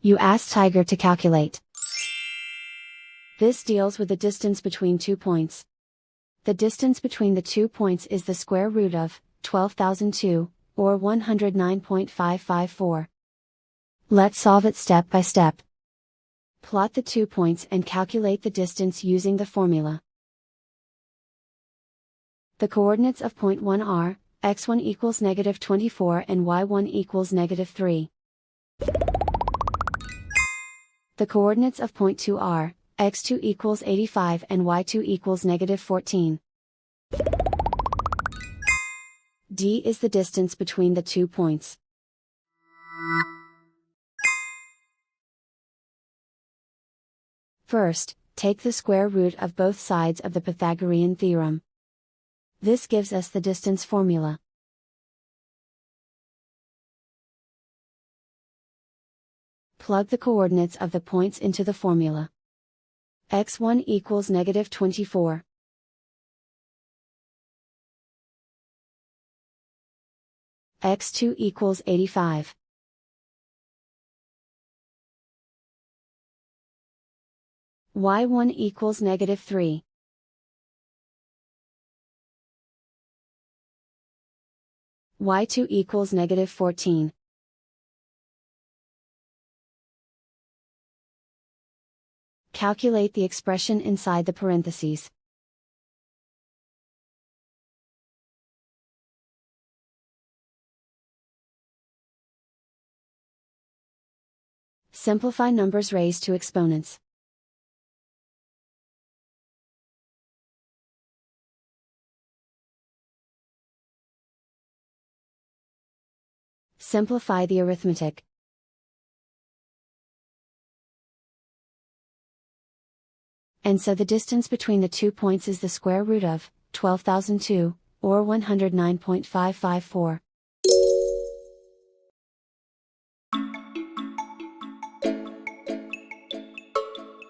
You ask Tiger to calculate. This deals with the distance between 2 points. The distance between the 2 points is the square root of 12,002, or 109.554. Let's solve it step by step. Plot the 2 points and calculate the distance using the formula. The coordinates of point 1 are, x1 equals -24 and y1 equals -3. The coordinates of point 2 are, x2 equals 85 and y2 equals -14. D is the distance between the 2 points. First, take the square root of both sides of the Pythagorean theorem. This gives us the distance formula. Plug the coordinates of the points into the formula. x1 equals -24. x2 equals 85. y1 equals -3. y2 equals -14. Calculate the expression inside the parentheses. Simplify numbers raised to exponents. Simplify the arithmetic. And so the distance between the 2 points is the square root of 12,002, or 109.554.